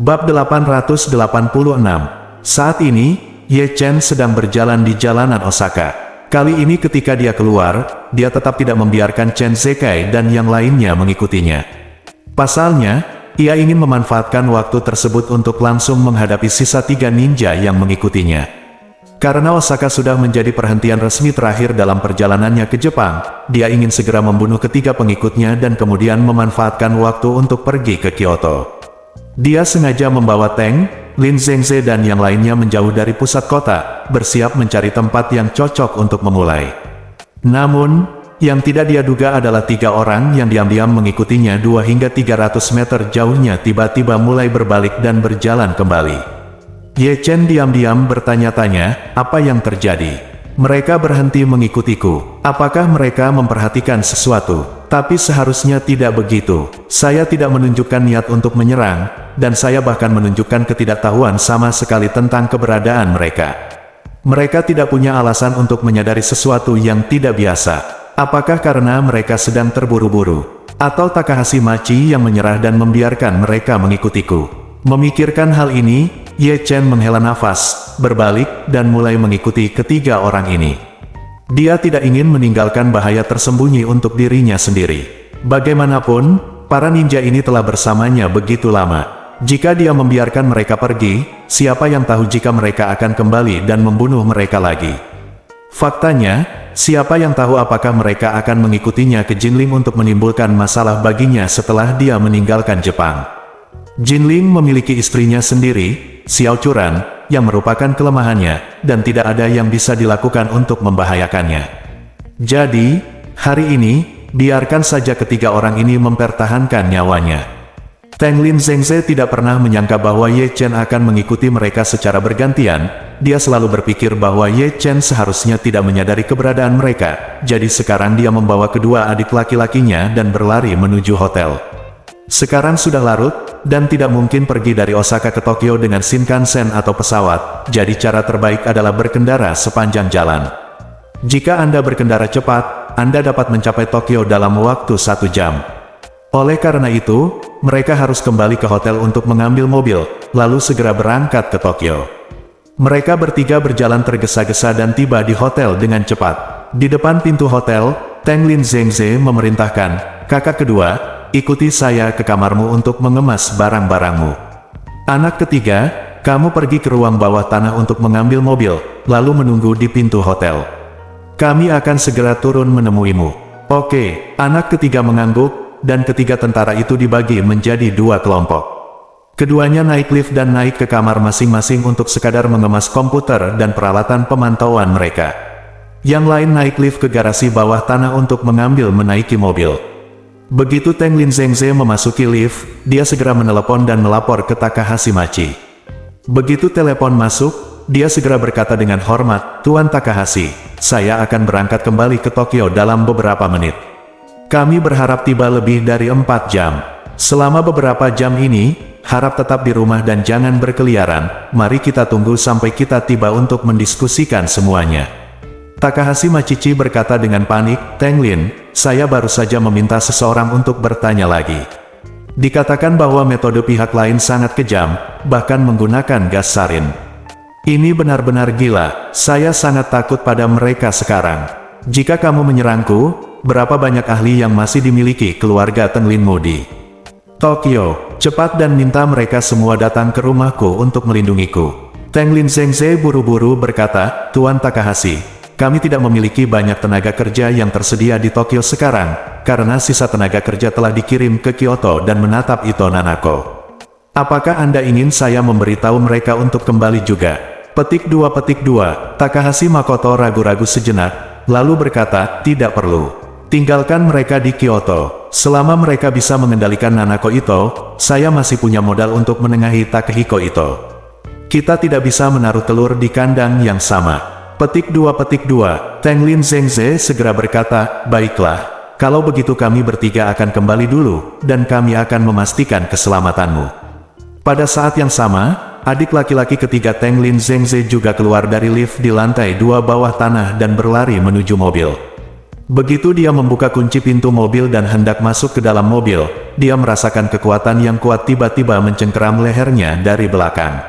Bab 886. Saat ini, Ye Chen sedang berjalan di jalanan Osaka. Kali ini ketika dia keluar, dia tetap tidak membiarkan Chen Zekai dan yang lainnya mengikutinya. Pasalnya, ia ingin memanfaatkan waktu tersebut untuk langsung menghadapi sisa 3 ninja yang mengikutinya. Karena Osaka sudah menjadi perhentian resmi terakhir dalam perjalanannya ke Jepang, dia ingin segera membunuh ketiga pengikutnya dan kemudian memanfaatkan waktu untuk pergi ke Kyoto. Dia sengaja membawa Teng, Lin Zhengze dan yang lainnya menjauh dari pusat kota, bersiap mencari tempat yang cocok untuk memulai. Namun, yang tidak dia duga adalah 3 orang yang diam-diam mengikutinya 2 hingga 300 meter jauhnya tiba-tiba mulai berbalik dan berjalan kembali. Ye Chen diam-diam bertanya-tanya, apa yang terjadi? Mereka berhenti mengikutiku. Apakah mereka memperhatikan sesuatu? Tapi seharusnya tidak begitu. Saya tidak menunjukkan niat untuk menyerang, dan saya bahkan menunjukkan ketidaktahuan sama sekali tentang keberadaan mereka. Mereka tidak punya alasan untuk menyadari sesuatu yang tidak biasa. Apakah karena mereka sedang terburu-buru? Atau Takahashi Machi yang menyerah dan membiarkan mereka mengikutiku? Memikirkan hal ini, Ye Chen menghela nafas, berbalik, dan mulai mengikuti ketiga orang ini. Dia tidak ingin meninggalkan bahaya tersembunyi untuk dirinya sendiri. Bagaimanapun, para ninja ini telah bersamanya begitu lama. Jika dia membiarkan mereka pergi, siapa yang tahu jika mereka akan kembali dan membunuh mereka lagi. Faktanya, siapa yang tahu apakah mereka akan mengikutinya ke Jinling untuk menimbulkan masalah baginya setelah dia meninggalkan Jepang. Jinling memiliki istrinya sendiri, Xiao Churan, yang merupakan kelemahannya, dan tidak ada yang bisa dilakukan untuk membahayakannya. Jadi, hari ini, biarkan saja ketiga orang ini mempertahankan nyawanya. Teng Lin Zhengze tidak pernah menyangka bahwa Ye Chen akan mengikuti mereka secara bergantian. Dia selalu berpikir bahwa Ye Chen seharusnya tidak menyadari keberadaan mereka, jadi sekarang dia membawa kedua adik laki-lakinya dan berlari menuju hotel. Sekarang sudah larut, dan tidak mungkin pergi dari Osaka ke Tokyo dengan Shinkansen atau pesawat, jadi cara terbaik adalah berkendara sepanjang jalan. Jika Anda berkendara cepat, Anda dapat mencapai Tokyo dalam waktu 1 jam. Oleh karena itu, mereka harus kembali ke hotel untuk mengambil mobil, lalu segera berangkat ke Tokyo. Mereka bertiga berjalan tergesa-gesa dan tiba di hotel dengan cepat. Di depan pintu hotel, Teng Lin Zhengze memerintahkan, "Kakak kedua, ikuti saya ke kamarmu untuk mengemas barang-barangmu. Anak ketiga, kamu pergi ke ruang bawah tanah untuk mengambil mobil, lalu menunggu di pintu hotel. Kami akan segera turun menemuimu." Oke, anak ketiga mengangguk, dan ketiga tentara itu dibagi menjadi 2 kelompok. Keduanya naik lift dan naik ke kamar masing-masing untuk sekadar mengemas komputer dan peralatan pemantauan mereka. Yang lain naik lift ke garasi bawah tanah untuk mengambil menaiki mobil. Begitu Teng Lin Zhengze memasuki lift, dia segera menelepon dan melapor ke Takahashi Machi. Begitu telepon masuk, dia segera berkata dengan hormat, "Tuan Takahashi, saya akan berangkat kembali ke Tokyo dalam beberapa menit. Kami berharap tiba lebih dari 4 jam. Selama beberapa jam ini, harap tetap di rumah dan jangan berkeliaran. Mari kita tunggu sampai kita tiba untuk mendiskusikan semuanya." Takahashi Machichi berkata dengan panik, "Teng Lin, saya baru saja meminta seseorang untuk bertanya lagi. Dikatakan bahwa metode pihak lain sangat kejam, bahkan menggunakan gas sarin. Ini benar-benar gila, saya sangat takut pada mereka sekarang. Jika kamu menyerangku, berapa banyak ahli yang masih dimiliki keluarga Teng Linmu di Tokyo? Cepat dan minta mereka semua datang ke rumahku untuk melindungiku." Teng Lin Zhengze buru-buru berkata, "Tuan Takahashi, kami tidak memiliki banyak tenaga kerja yang tersedia di Tokyo sekarang, karena sisa tenaga kerja telah dikirim ke Kyoto dan menatap Ito Nanako. Apakah Anda ingin saya memberitahu mereka untuk kembali juga?" Petik 2. Takahashi Makoto ragu-ragu sejenak, lalu berkata, "Tidak perlu. Tinggalkan mereka di Kyoto. Selama mereka bisa mengendalikan Nanako Ito, saya masih punya modal untuk menengahi Takehiko Ito. Kita tidak bisa menaruh telur di kandang yang sama." Petik 2. Teng Lin Zhengze segera berkata, "Baiklah, kalau begitu kami bertiga akan kembali dulu, dan kami akan memastikan keselamatanmu." Pada saat yang sama, adik laki-laki ketiga Teng Lin Zhengze juga keluar dari lift di lantai 2 bawah tanah dan berlari menuju mobil. Begitu dia membuka kunci pintu mobil dan hendak masuk ke dalam mobil, dia merasakan kekuatan yang kuat tiba-tiba mencengkeram lehernya dari belakang.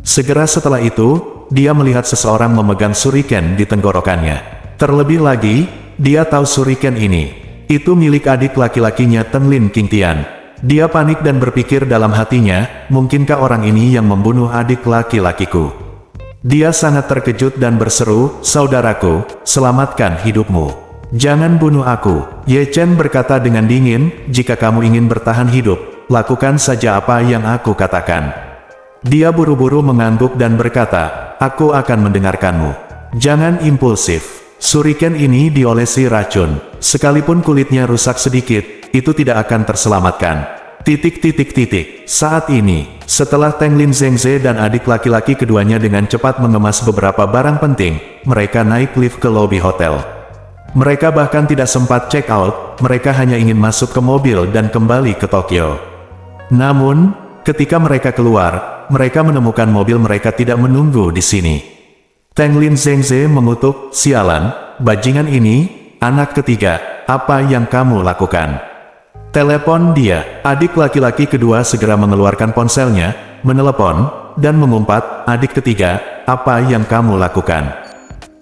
Segera setelah itu, dia melihat seseorang memegang shuriken di tenggorokannya. Terlebih lagi, dia tahu shuriken ini itu milik adik laki-lakinya Tenlin Qingtian. Dia panik dan berpikir dalam hatinya, mungkinkah orang ini yang membunuh adik laki-lakiku? Dia sangat terkejut dan berseru, "Saudaraku, selamatkan hidupmu. Jangan bunuh aku." Ye Chen berkata dengan dingin, "Jika kamu ingin bertahan hidup, lakukan saja apa yang aku katakan." Dia buru-buru mengangguk dan berkata, "Aku akan mendengarkanmu. Jangan impulsif. Shuriken ini diolesi racun. Sekalipun kulitnya rusak sedikit, itu tidak akan terselamatkan." Saat ini, setelah Tenglin Zhengze dan adik laki-laki keduanya dengan cepat mengemas beberapa barang penting, mereka naik lift ke lobi hotel. Mereka bahkan tidak sempat check out, mereka hanya ingin masuk ke mobil dan kembali ke Tokyo. Namun, ketika mereka keluar, mereka menemukan mobil mereka tidak menunggu di sini. Tenglin Zhengze mengutuk, "Sialan, bajingan ini, anak ketiga, apa yang kamu lakukan?" Telepon dia. Adik laki-laki kedua segera mengeluarkan ponselnya, menelepon, dan mengumpat, "Adik ketiga, apa yang kamu lakukan?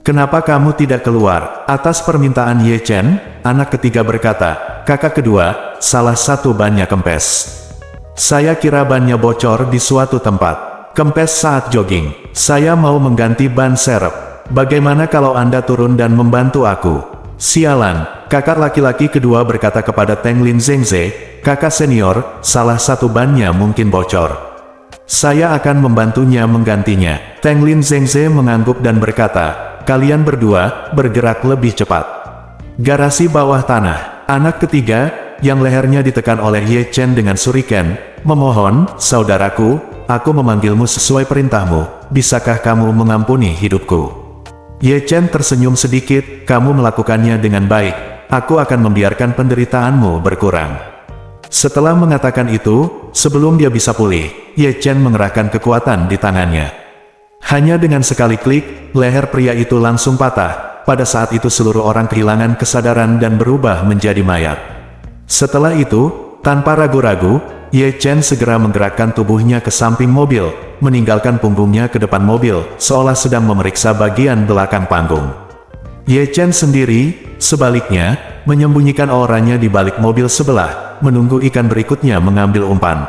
Kenapa kamu tidak keluar?" Atas permintaan Ye Chen, anak ketiga berkata, "Kakak kedua, salah satu bannya kempes. Saya kira bannya bocor di suatu tempat. Kempes saat jogging. Saya mau mengganti ban serep. Bagaimana kalau Anda turun dan membantu aku?" "Sialan," kakak laki-laki kedua berkata kepada Tenglin Zhengze, "Kakak senior, salah satu bannya mungkin bocor. Saya akan membantunya menggantinya." Tenglin Zhengze mengangguk dan berkata, "Kalian berdua, bergerak lebih cepat. Garasi bawah tanah." Anak ketiga, yang lehernya ditekan oleh Ye Chen dengan shuriken, memohon, "Saudaraku, aku memanggilmu sesuai perintahmu, bisakah kamu mengampuni hidupku?" Ye Chen tersenyum sedikit, "Kamu melakukannya dengan baik, aku akan membiarkan penderitaanmu berkurang." Setelah mengatakan itu, sebelum dia bisa pulih, Ye Chen mengerahkan kekuatan di tangannya. Hanya dengan sekali klik, leher pria itu langsung patah. Pada saat itu seluruh orang kehilangan kesadaran dan berubah menjadi mayat. Setelah itu, tanpa ragu-ragu, Ye Chen segera menggerakkan tubuhnya ke samping mobil, meninggalkan punggungnya ke depan mobil, seolah sedang memeriksa bagian belakang panggung. Ye Chen sendiri, sebaliknya, menyembunyikan auranya di balik mobil sebelah, menunggu ikan berikutnya mengambil umpan.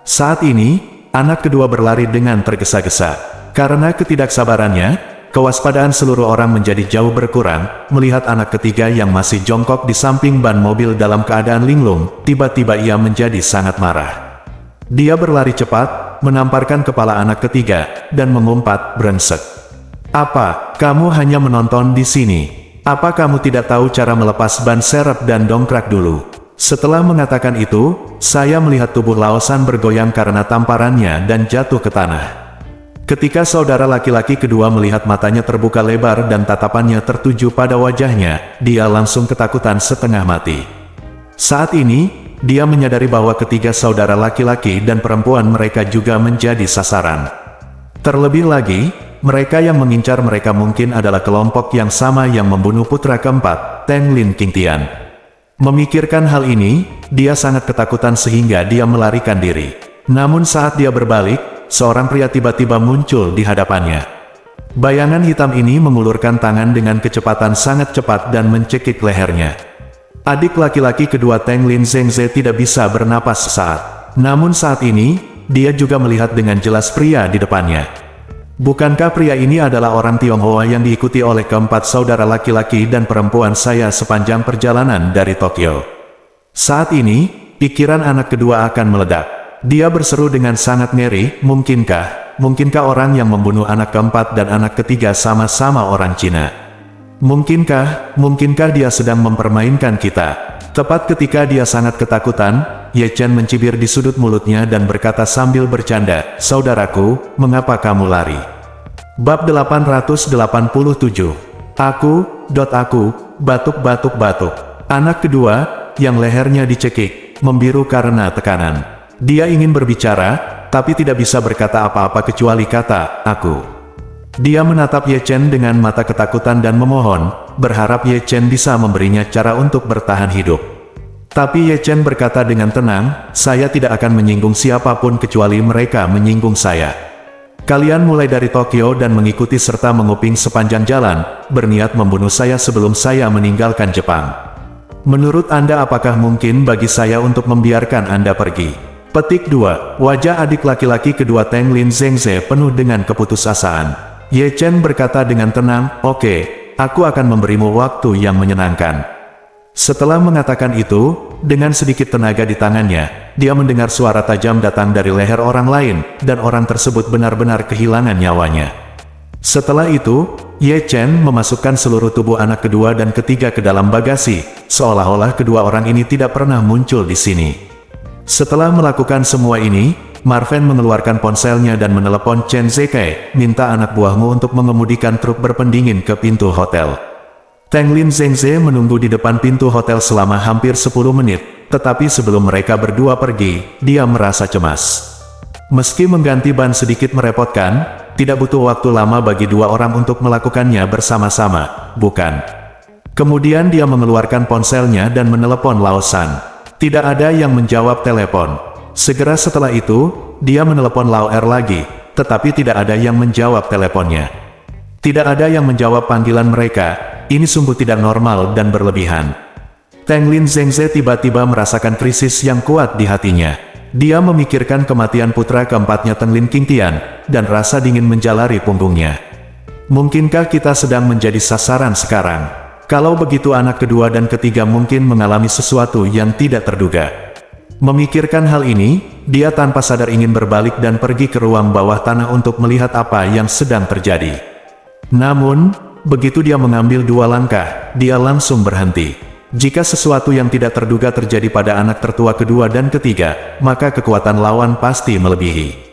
Saat ini, anak kedua berlari dengan tergesa-gesa. Karena ketidaksabarannya, kewaspadaan seluruh orang menjadi jauh berkurang. Melihat anak ketiga yang masih jongkok di samping ban mobil dalam keadaan linglung, tiba-tiba ia menjadi sangat marah. Dia berlari cepat, menamparkan kepala anak ketiga, dan mengumpat, "Brengsek. Apa, kamu hanya menonton di sini? Apa kamu tidak tahu cara melepas ban serep dan dongkrak dulu?" Setelah mengatakan itu, saya melihat tubuh Laosan bergoyang karena tamparannya dan jatuh ke tanah. Ketika saudara laki-laki kedua melihat matanya terbuka lebar dan tatapannya tertuju pada wajahnya, dia langsung ketakutan setengah mati. Saat ini, dia menyadari bahwa ketiga saudara laki-laki dan perempuan mereka juga menjadi sasaran. Terlebih lagi, mereka yang mengincar mereka mungkin adalah kelompok yang sama yang membunuh putra keempat, Tenglin Qingtian. Memikirkan hal ini, dia sangat ketakutan sehingga dia melarikan diri. Namun saat dia berbalik, seorang pria tiba-tiba muncul di hadapannya. Bayangan hitam ini mengulurkan tangan dengan kecepatan sangat cepat dan mencekik lehernya. Adik laki-laki kedua Tenglin Zhengze tidak bisa bernapas sesaat. Namun saat ini, dia juga melihat dengan jelas pria di depannya. Bukankah pria ini adalah orang Tionghoa yang diikuti oleh keempat saudara laki-laki dan perempuan saya sepanjang perjalanan dari Tokyo? Saat ini, pikiran anak kedua akan meledak. Dia berseru dengan sangat ngeri, Mungkinkah orang yang membunuh anak keempat dan anak ketiga sama-sama orang Cina? Mungkinkah dia sedang mempermainkan kita?" Tepat ketika dia sangat ketakutan, Ye Chen mencibir di sudut mulutnya dan berkata sambil bercanda, "Saudaraku, mengapa kamu lari?" Bab 887. Aku, batuk. Anak kedua, yang lehernya dicekik, membiru karena tekanan. Dia ingin berbicara, tapi tidak bisa berkata apa-apa kecuali kata, "Aku." Dia menatap Ye Chen dengan mata ketakutan dan memohon, berharap Ye Chen bisa memberinya cara untuk bertahan hidup. Tapi Ye Chen berkata dengan tenang, saya tidak akan menyinggung siapapun kecuali mereka menyinggung saya. Kalian mulai dari Tokyo dan mengikuti serta menguping sepanjang jalan, berniat membunuh saya sebelum saya meninggalkan Jepang. Menurut Anda apakah mungkin bagi saya untuk membiarkan Anda pergi? Petik 2. Wajah adik laki-laki kedua Teng Lin Zhengze penuh dengan keputusasaan. Ye Chen berkata dengan tenang, oke, aku akan memberimu waktu yang menyenangkan. Setelah mengatakan itu, dengan sedikit tenaga di tangannya, dia mendengar suara tajam datang dari leher orang lain, dan orang tersebut benar-benar kehilangan nyawanya. Setelah itu, Ye Chen memasukkan seluruh tubuh anak kedua dan ketiga ke dalam bagasi, seolah-olah kedua orang ini tidak pernah muncul di sini. Setelah melakukan semua ini, Marven mengeluarkan ponselnya dan menelepon Chen Zekai, minta anak buahmu untuk mengemudikan truk berpendingin ke pintu hotel. Teng Lin Zhengze menunggu di depan pintu hotel selama hampir 10 menit, tetapi sebelum mereka berdua pergi, dia merasa cemas. Meski mengganti ban sedikit merepotkan, tidak butuh waktu lama bagi dua orang untuk melakukannya bersama-sama, bukan? Kemudian dia mengeluarkan ponselnya dan menelepon Lao San. Tidak ada yang menjawab telepon. Segera setelah itu, dia menelepon Lao Er lagi, tetapi tidak ada yang menjawab teleponnya. Tidak ada yang menjawab panggilan mereka, ini sungguh tidak normal dan berlebihan. Teng Lin Zhengze tiba-tiba merasakan krisis yang kuat di hatinya. Dia memikirkan kematian putra keempatnya Teng Lin Qingtian, dan rasa dingin menjalari punggungnya. Mungkinkah kita sedang menjadi sasaran sekarang? Kalau begitu anak kedua dan ketiga mungkin mengalami sesuatu yang tidak terduga. Memikirkan hal ini, dia tanpa sadar ingin berbalik dan pergi ke ruang bawah tanah untuk melihat apa yang sedang terjadi. Namun, begitu dia mengambil 2 langkah, dia langsung berhenti. Jika sesuatu yang tidak terduga terjadi pada anak tertua kedua dan ketiga, maka kekuatan lawan pasti melebihi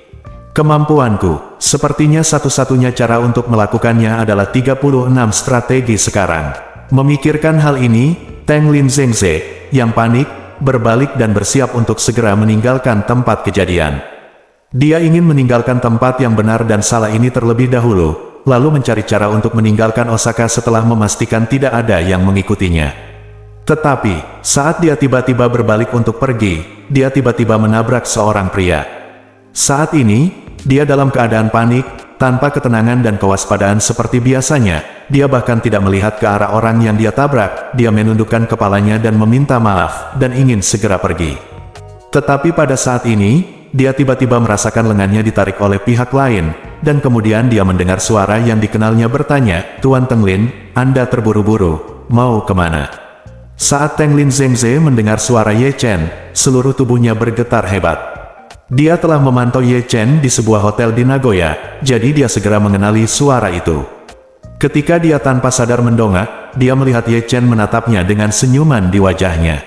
kemampuanku. Sepertinya satu-satunya cara untuk melakukannya adalah 36 strategi sekarang. Memikirkan hal ini, Teng Lin Zhengze, yang panik, berbalik dan bersiap untuk segera meninggalkan tempat kejadian. Dia ingin meninggalkan tempat yang benar dan salah ini terlebih dahulu, lalu mencari cara untuk meninggalkan Osaka setelah memastikan tidak ada yang mengikutinya. Tetapi, saat dia tiba-tiba berbalik untuk pergi, dia tiba-tiba menabrak seorang pria. Saat ini, dia dalam keadaan panik, tanpa ketenangan dan kewaspadaan seperti biasanya. Dia bahkan tidak melihat ke arah orang yang dia tabrak, dia menundukkan kepalanya dan meminta maaf, dan ingin segera pergi. Tetapi pada saat ini, dia tiba-tiba merasakan lengannya ditarik oleh pihak lain, dan kemudian dia mendengar suara yang dikenalnya bertanya, Tuan Teng Lin, Anda terburu-buru, mau kemana? Saat Teng Lin Zhengze mendengar suara Ye Chen, seluruh tubuhnya bergetar hebat. Dia telah memantau Ye Chen di sebuah hotel di Nagoya, jadi dia segera mengenali suara itu. Ketika dia tanpa sadar mendongak, dia melihat Ye Chen menatapnya dengan senyuman di wajahnya.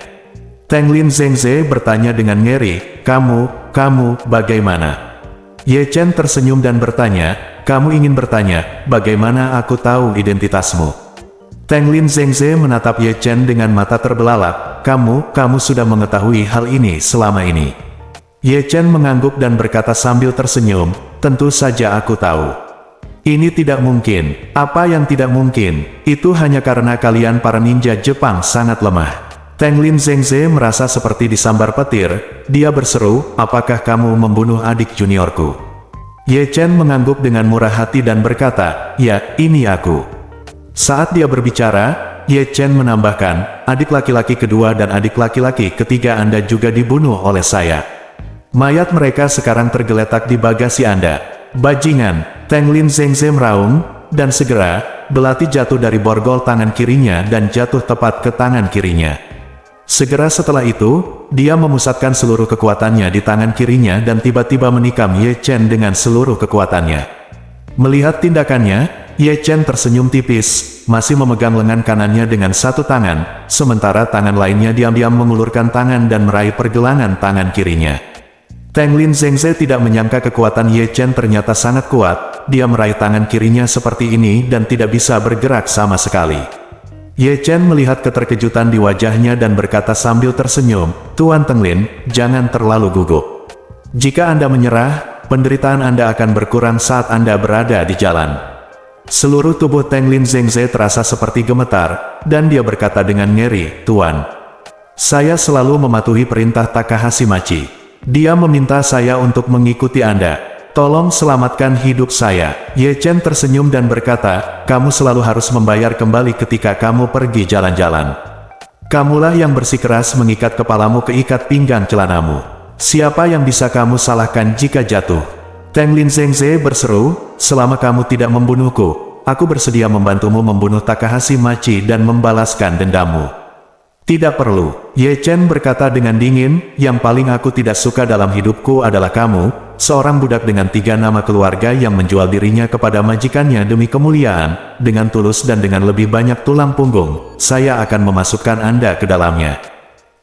Teng Lin Zhengze bertanya dengan ngeri, kamu, bagaimana? Ye Chen tersenyum dan bertanya, kamu ingin bertanya, bagaimana aku tahu identitasmu? Teng Lin Zhengze menatap Ye Chen dengan mata terbelalak, kamu sudah mengetahui hal ini selama ini. Ye Chen mengangguk dan berkata sambil tersenyum, tentu saja aku tahu. Ini tidak mungkin. Apa yang tidak mungkin? Itu hanya karena kalian para ninja Jepang sangat lemah. Teng Lin Zhengze merasa seperti disambar petir. Dia berseru, apakah kamu membunuh adik juniorku? Ye Chen mengangguk dengan murah hati dan berkata, ya, ini aku. Saat dia berbicara, Ye Chen menambahkan, adik laki-laki kedua dan adik laki-laki ketiga Anda juga dibunuh oleh saya. Mayat mereka sekarang tergeletak di bagasi Anda. Bajingan, Teng Lin Zhengze meraung, dan segera, belati jatuh dari borgol tangan kirinya dan jatuh tepat ke tangan kirinya. Segera setelah itu, dia memusatkan seluruh kekuatannya di tangan kirinya dan tiba-tiba menikam Ye Chen dengan seluruh kekuatannya. Melihat tindakannya, Ye Chen tersenyum tipis, masih memegang lengan kanannya dengan satu tangan, sementara tangan lainnya diam-diam mengulurkan tangan dan meraih pergelangan tangan kirinya. Teng Lin Zhengze tidak menyangka kekuatan Ye Chen ternyata sangat kuat, dia meraih tangan kirinya seperti ini dan tidak bisa bergerak sama sekali. Ye Chen melihat keterkejutan di wajahnya dan berkata sambil tersenyum, Tuan Teng Lin, jangan terlalu gugup. Jika Anda menyerah, penderitaan Anda akan berkurang saat Anda berada di jalan. Seluruh tubuh Teng Lin Zhengze terasa seperti gemetar, dan dia berkata dengan ngeri, Tuan. Saya selalu mematuhi perintah Takahashi Machi. Dia meminta saya untuk mengikuti Anda. Tolong selamatkan hidup saya. Ye Chen tersenyum dan berkata, kamu selalu harus membayar kembali ketika kamu pergi jalan-jalan. Kamulah yang bersikeras mengikat kepalamu ke ikat pinggang celanamu. Siapa yang bisa kamu salahkan jika jatuh? Teng Lin Zhengze berseru, selama kamu tidak membunuhku, aku bersedia membantumu membunuh Takahashi Machi dan membalaskan dendammu. Tidak perlu, Ye Chen berkata dengan dingin, yang paling aku tidak suka dalam hidupku adalah kamu, seorang budak dengan 3 nama keluarga yang menjual dirinya kepada majikannya demi kemuliaan, dengan tulus dan dengan lebih banyak tulang punggung, saya akan memasukkan Anda ke dalamnya.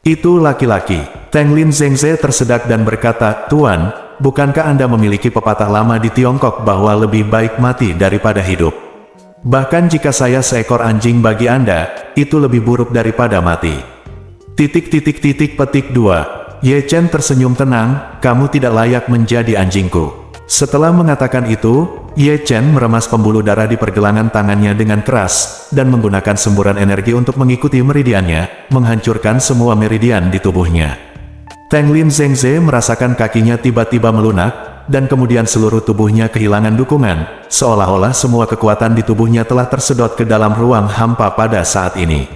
Itu laki-laki. Teng Lin Zhengze tersedak dan berkata, Tuan, bukankah Anda memiliki pepatah lama di Tiongkok bahwa lebih baik mati daripada hidup? Bahkan jika saya seekor anjing bagi Anda, itu lebih buruk daripada mati. Petik 2. Ye Chen tersenyum tenang, kamu tidak layak menjadi anjingku. Setelah mengatakan itu, Ye Chen meremas pembuluh darah di pergelangan tangannya dengan keras, dan menggunakan semburan energi untuk mengikuti meridiannya, menghancurkan semua meridian di tubuhnya. Teng Lin Zhengze merasakan kakinya tiba-tiba melunak, dan kemudian seluruh tubuhnya kehilangan dukungan, seolah-olah semua kekuatan di tubuhnya telah tersedot ke dalam ruang hampa pada saat ini.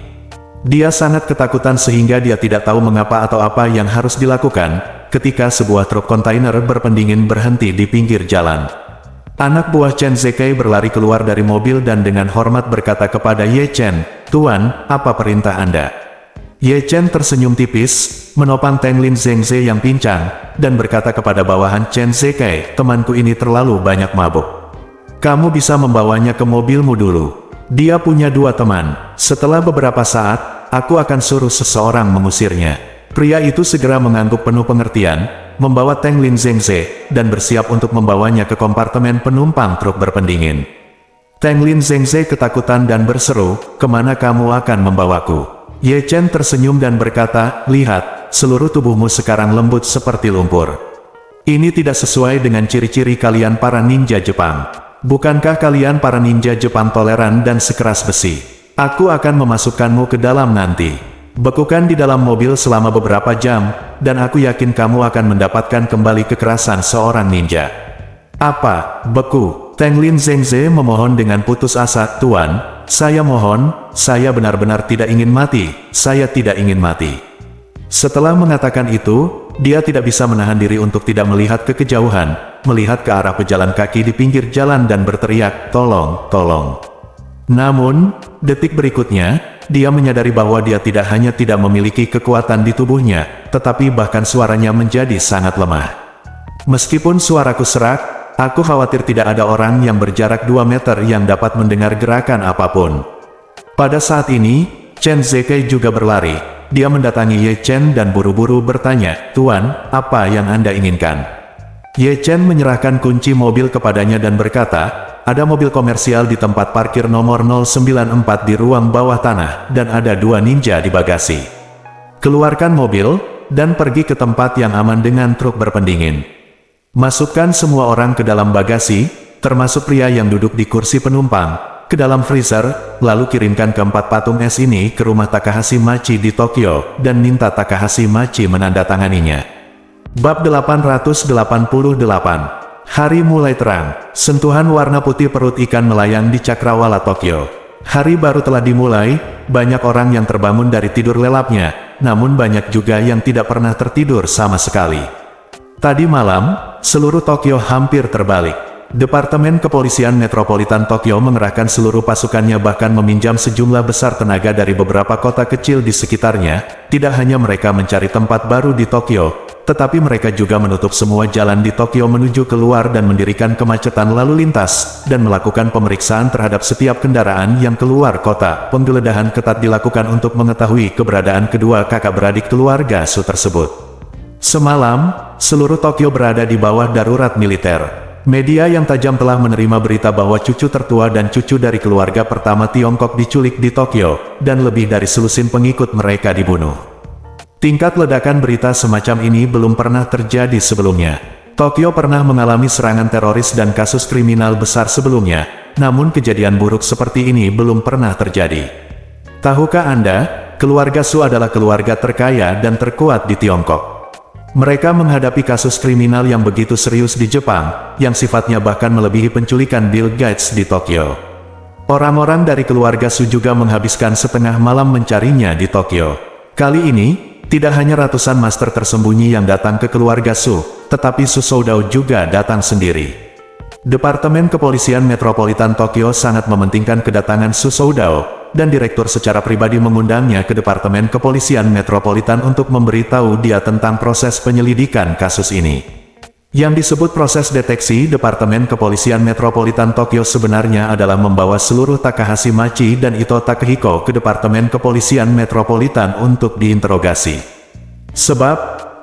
Dia sangat ketakutan sehingga dia tidak tahu mengapa atau apa yang harus dilakukan, ketika sebuah truk kontainer berpendingin berhenti di pinggir jalan. Anak buah Chen Zekai berlari keluar dari mobil dan dengan hormat berkata kepada Ye Chen, Tuan, apa perintah Anda? Ye Chen tersenyum tipis, menopang Teng Lin Zhengze yang pincang, dan berkata kepada bawahan Chen Zekai, temanku ini terlalu banyak mabuk. Kamu bisa membawanya ke mobilmu dulu. Dia punya 2 teman. Setelah beberapa saat, aku akan suruh seseorang mengusirnya. Pria itu segera mengangguk penuh pengertian, membawa Teng Lin Zhengze, dan bersiap untuk membawanya ke kompartemen penumpang truk berpendingin. Teng Lin Zhengze ketakutan dan berseru, kemana kamu akan membawaku? Ye Chen tersenyum dan berkata, lihat, seluruh tubuhmu sekarang lembut seperti lumpur. Ini tidak sesuai dengan ciri-ciri kalian para ninja Jepang. Bukankah kalian para ninja Jepang toleran dan sekeras besi? Aku akan memasukkanmu ke dalam nanti. Bekukan di dalam mobil selama beberapa jam, dan aku yakin kamu akan mendapatkan kembali kekerasan seorang ninja. Apa, beku? Teng Lin Zhengze memohon dengan putus asa, Tuan, saya mohon, saya benar-benar tidak ingin mati, saya tidak ingin mati. Setelah mengatakan itu, dia tidak bisa menahan diri untuk tidak melihat ke kejauhan, melihat ke arah pejalan kaki di pinggir jalan dan berteriak, tolong, tolong. Namun, detik berikutnya, dia menyadari bahwa dia tidak hanya tidak memiliki kekuatan di tubuhnya, tetapi bahkan suaranya menjadi sangat lemah. Meskipun suaraku serak, aku khawatir tidak ada orang yang berjarak 2 meter yang dapat mendengar gerakan apapun. Pada saat ini, Chen Zekai juga berlari. Dia mendatangi Ye Chen dan buru-buru bertanya, Tuan, apa yang Anda inginkan? Ye Chen menyerahkan kunci mobil kepadanya dan berkata, ada mobil komersial di tempat parkir nomor 094 di ruang bawah tanah, dan ada 2 ninja di bagasi. Keluarkan mobil, dan pergi ke tempat yang aman dengan truk berpendingin. Masukkan semua orang ke dalam bagasi, termasuk pria yang duduk di kursi penumpang, ke dalam freezer, lalu kirimkan keempat patung es ini ke rumah Takahashi Machi di Tokyo, dan minta Takahashi Machi menandatanganinya. Bab 888. Hari mulai terang. Sentuhan warna putih perut ikan melayang di cakrawala Tokyo. Hari baru telah dimulai, banyak orang yang terbangun dari tidur lelapnya, namun banyak juga yang tidak pernah tertidur sama sekali. Tadi malam, seluruh Tokyo hampir terbalik. Departemen Kepolisian Metropolitan Tokyo mengerahkan seluruh pasukannya bahkan meminjam sejumlah besar tenaga dari beberapa kota kecil di sekitarnya. Tidak hanya mereka mencari tempat baru di Tokyo, tetapi mereka juga menutup semua jalan di Tokyo menuju keluar dan mendirikan kemacetan lalu lintas, dan melakukan pemeriksaan terhadap setiap kendaraan yang keluar kota. Penggeledahan ketat dilakukan untuk mengetahui keberadaan kedua kakak beradik keluarga Su tersebut. Semalam, seluruh Tokyo berada di bawah darurat militer. Media yang tajam telah menerima berita bahwa cucu tertua dan cucu dari keluarga pertama Tiongkok diculik di Tokyo, dan lebih dari selusin pengikut mereka dibunuh. Tingkat ledakan berita semacam ini belum pernah terjadi sebelumnya. Tokyo pernah mengalami serangan teroris dan kasus kriminal besar sebelumnya, namun kejadian buruk seperti ini belum pernah terjadi. Tahukah Anda, keluarga Su adalah keluarga terkaya dan terkuat di Tiongkok. Mereka menghadapi kasus kriminal yang begitu serius di Jepang, yang sifatnya bahkan melebihi penculikan Bill Gates di Tokyo. Orang-orang dari keluarga Su juga menghabiskan setengah malam mencarinya di Tokyo. Kali ini, tidak hanya ratusan master tersembunyi yang datang ke keluarga Su, tetapi Su Soudao juga datang sendiri. Departemen Kepolisian Metropolitan Tokyo sangat mementingkan kedatangan Su Soudao, dan direktur secara pribadi mengundangnya ke Departemen Kepolisian Metropolitan untuk memberitahu dia tentang proses penyelidikan kasus ini. Yang disebut proses deteksi Departemen Kepolisian Metropolitan Tokyo sebenarnya adalah membawa seluruh Takahashi Machi dan Ito Takehiko ke Departemen Kepolisian Metropolitan untuk diinterogasi. Sebab,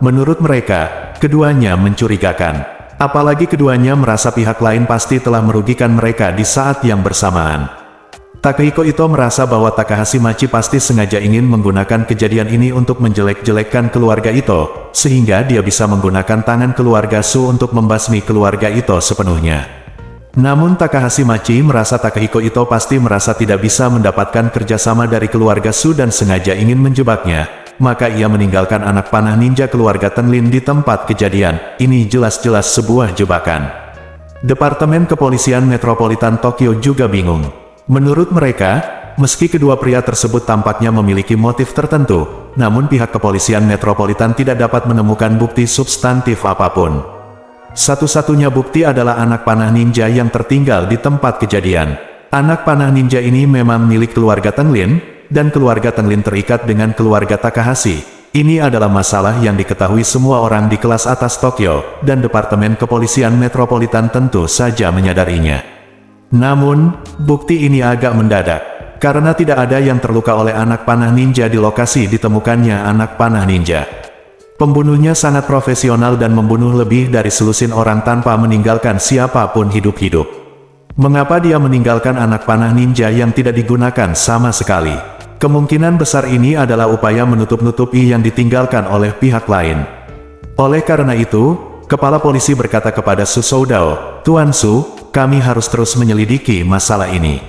menurut mereka, keduanya mencurigakan. Apalagi keduanya merasa pihak lain pasti telah merugikan mereka di saat yang bersamaan. Takehiko Ito merasa bahwa Takahashi Machi pasti sengaja ingin menggunakan kejadian ini untuk menjelek-jelekkan keluarga Ito, sehingga dia bisa menggunakan tangan keluarga Su untuk membasmi keluarga Ito sepenuhnya. Namun Takahashi Machi merasa Takehiko Ito pasti merasa tidak bisa mendapatkan kerjasama dari keluarga Su dan sengaja ingin menjebaknya. Maka ia meninggalkan anak panah ninja keluarga Tenlin di tempat kejadian. Ini jelas-jelas sebuah jebakan. Departemen Kepolisian Metropolitan Tokyo juga bingung. Menurut mereka, meski kedua pria tersebut tampaknya memiliki motif tertentu, namun pihak kepolisian metropolitan tidak dapat menemukan bukti substantif apapun. Satu-satunya bukti adalah anak panah ninja yang tertinggal di tempat kejadian. Anak panah ninja ini memang milik keluarga Tenlin, dan keluarga Tenlin terikat dengan keluarga Takahashi. Ini adalah masalah yang diketahui semua orang di kelas atas Tokyo, dan Departemen Kepolisian Metropolitan tentu saja menyadarinya. Namun, bukti ini agak mendadak, karena tidak ada yang terluka oleh anak panah ninja di lokasi ditemukannya anak panah ninja. Pembunuhnya sangat profesional dan membunuh lebih dari selusin orang tanpa meninggalkan siapapun hidup-hidup. Mengapa dia meninggalkan anak panah ninja yang tidak digunakan sama sekali? Kemungkinan besar ini adalah upaya menutup-nutupi yang ditinggalkan oleh pihak lain. Oleh karena itu, kepala polisi berkata kepada Su Soudao, "Tuan Su, kami harus terus menyelidiki masalah ini.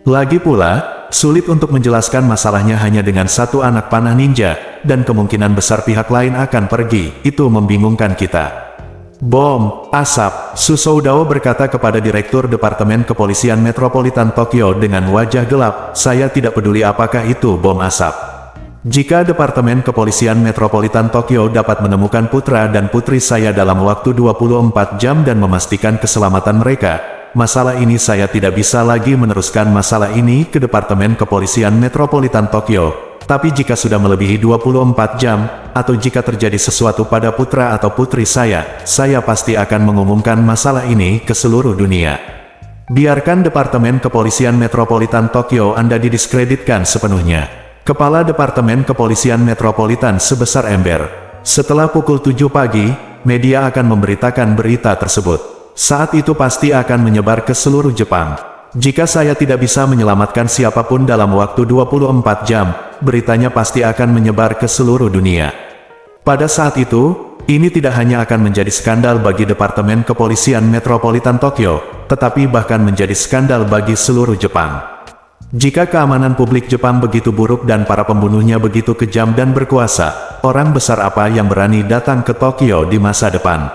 Lagi pula, sulit untuk menjelaskan masalahnya hanya dengan satu anak panah ninja, dan kemungkinan besar pihak lain akan pergi, itu membingungkan kita." Bom, asap, Su Soudao berkata kepada Direktur Departemen Kepolisian Metropolitan Tokyo dengan wajah gelap, "Saya tidak peduli apakah itu bom asap. Jika Departemen Kepolisian Metropolitan Tokyo dapat menemukan putra dan putri saya dalam waktu 24 jam dan memastikan keselamatan mereka, masalah ini saya tidak bisa lagi meneruskan masalah ini ke Departemen Kepolisian Metropolitan Tokyo. Tapi jika sudah melebihi 24 jam, atau jika terjadi sesuatu pada putra atau putri saya pasti akan mengumumkan masalah ini ke seluruh dunia. Biarkan Departemen Kepolisian Metropolitan Tokyo Anda didiskreditkan sepenuhnya." Kepala Departemen Kepolisian Metropolitan sebesar ember. Setelah pukul 7 pagi, media akan memberitakan berita tersebut. Saat itu pasti akan menyebar ke seluruh Jepang. Jika saya tidak bisa menyelamatkan siapapun dalam waktu 24 jam, beritanya pasti akan menyebar ke seluruh dunia. Pada saat itu, ini tidak hanya akan menjadi skandal bagi Departemen Kepolisian Metropolitan Tokyo, tetapi bahkan menjadi skandal bagi seluruh Jepang. Jika keamanan publik Jepang begitu buruk dan para pembunuhnya begitu kejam dan berkuasa, orang besar apa yang berani datang ke Tokyo di masa depan?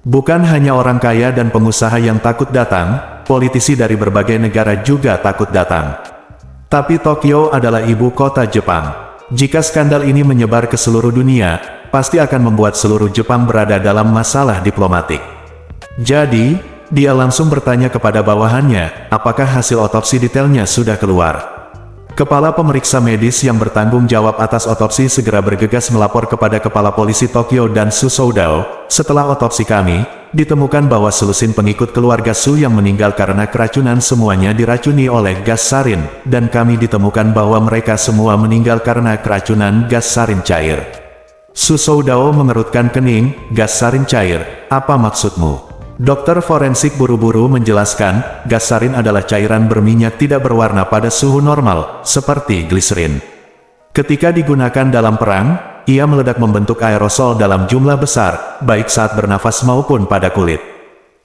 Bukan hanya orang kaya dan pengusaha yang takut datang, politisi dari berbagai negara juga takut datang. Tapi Tokyo adalah ibu kota Jepang. Jika skandal ini menyebar ke seluruh dunia, pasti akan membuat seluruh Jepang berada dalam masalah diplomatik. Jadi, dia langsung bertanya kepada bawahannya, apakah hasil otopsi detailnya sudah keluar. Kepala pemeriksa medis yang bertanggung jawab atas otopsi segera bergegas melapor kepada Kepala Polisi Tokyo dan Su Soudao, "Setelah otopsi kami, ditemukan bahwa selusin pengikut keluarga Su yang meninggal karena keracunan semuanya diracuni oleh gas sarin, dan kami ditemukan bahwa mereka semua meninggal karena keracunan gas sarin cair." Su Soudao mengerutkan kening, "Gas sarin cair, apa maksudmu?" Dokter forensik buru-buru menjelaskan, gas sarin adalah cairan berminyak tidak berwarna pada suhu normal, seperti gliserin. Ketika digunakan dalam perang, ia meledak membentuk aerosol dalam jumlah besar, baik saat bernafas maupun pada kulit.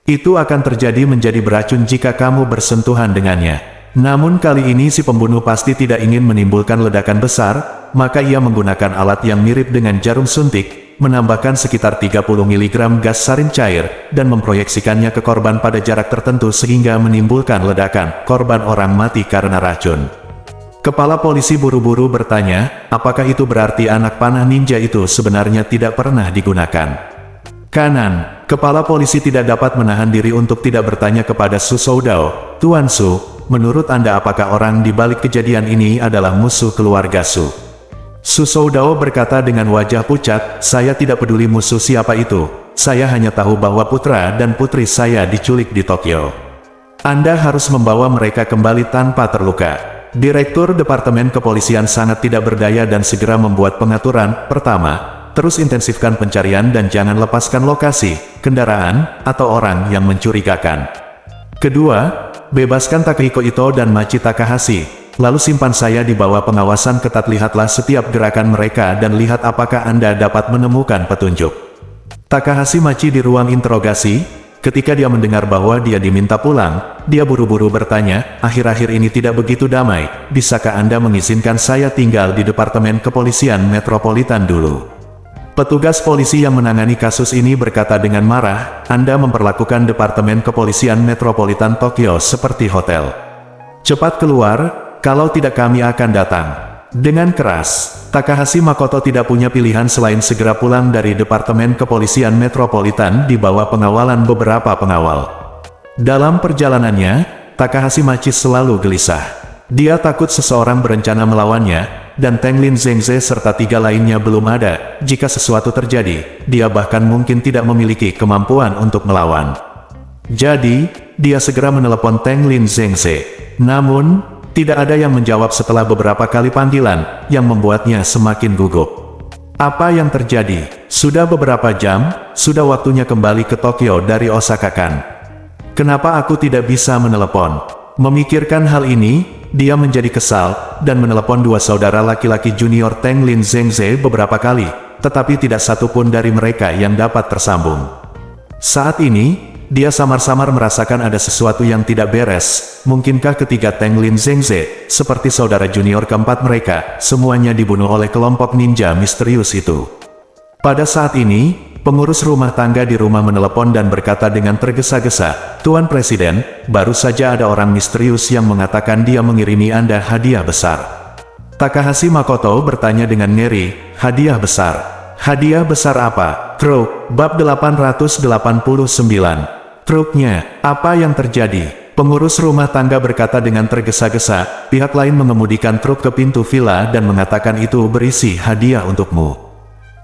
Itu akan terjadi menjadi beracun jika kamu bersentuhan dengannya. Namun kali ini si pembunuh pasti tidak ingin menimbulkan ledakan besar, maka ia menggunakan alat yang mirip dengan jarum suntik, menambahkan sekitar 30 mg gas sarin cair, dan memproyeksikannya ke korban pada jarak tertentu sehingga menimbulkan ledakan. Korban orang mati karena racun. Kepala polisi buru-buru bertanya, apakah itu berarti anak panah ninja itu sebenarnya tidak pernah digunakan? Kanan. Kepala polisi tidak dapat menahan diri untuk tidak bertanya kepada Su Soudao, Tuan Su, menurut Anda apakah orang di balik kejadian ini adalah musuh keluarga Su? Su Soudao berkata dengan wajah pucat, saya tidak peduli musuh siapa itu, saya hanya tahu bahwa putra dan putri saya diculik di Tokyo. Anda harus membawa mereka kembali tanpa terluka. Direktur Departemen Kepolisian sangat tidak berdaya dan segera membuat pengaturan. Pertama, terus intensifkan pencarian dan jangan lepaskan lokasi, kendaraan, atau orang yang mencurigakan. Kedua, bebaskan Takehiko Ito dan Machi Takahashi, lalu simpan saya di bawah pengawasan ketat. Lihatlah setiap gerakan mereka dan lihat apakah Anda dapat menemukan petunjuk. Takahashi Machi di ruang interogasi. Ketika dia mendengar bahwa dia diminta pulang, dia buru-buru bertanya, akhir-akhir ini tidak begitu damai, bisakah Anda mengizinkan saya tinggal di Departemen Kepolisian Metropolitan dulu? Petugas polisi yang menangani kasus ini berkata dengan marah, Anda memperlakukan Departemen Kepolisian Metropolitan Tokyo seperti hotel. Cepat keluar, kalau tidak kami akan datang. Dengan keras, Takahashi Makoto tidak punya pilihan selain segera pulang dari Departemen Kepolisian Metropolitan di bawah pengawalan beberapa pengawal. Dalam perjalanannya, Takahashi Machi selalu gelisah. Dia takut seseorang berencana melawannya, dan Tenglin Zengze serta 3 lainnya belum ada. Jika sesuatu terjadi, dia bahkan mungkin tidak memiliki kemampuan untuk melawan. Jadi, dia segera menelepon Tenglin Zengze. Namun, tidak ada yang menjawab setelah beberapa kali panggilan, yang membuatnya semakin gugup. Apa yang terjadi? Sudah beberapa jam, sudah waktunya kembali ke Tokyo dari Osaka kan? Kenapa aku tidak bisa menelepon? Memikirkan hal ini, dia menjadi kesal, dan menelepon 2 saudara laki-laki junior Tenglin Zengze beberapa kali, tetapi tidak satu pun dari mereka yang dapat tersambung. Saat ini, dia samar-samar merasakan ada sesuatu yang tidak beres. Mungkinkah ketiga Tenglin Zengze, seperti saudara junior keempat mereka, semuanya dibunuh oleh kelompok ninja misterius itu? Pada saat ini, pengurus rumah tangga di rumah menelepon dan berkata dengan tergesa-gesa, Tuan Presiden, baru saja ada orang misterius yang mengatakan dia mengirimi Anda hadiah besar. Takahashi Makoto bertanya dengan ngeri, hadiah besar? Hadiah besar apa? Truk, bab 889. Truknya, apa yang terjadi? Pengurus rumah tangga berkata dengan tergesa-gesa, pihak lain mengemudikan truk ke pintu villa dan mengatakan itu berisi hadiah untukmu.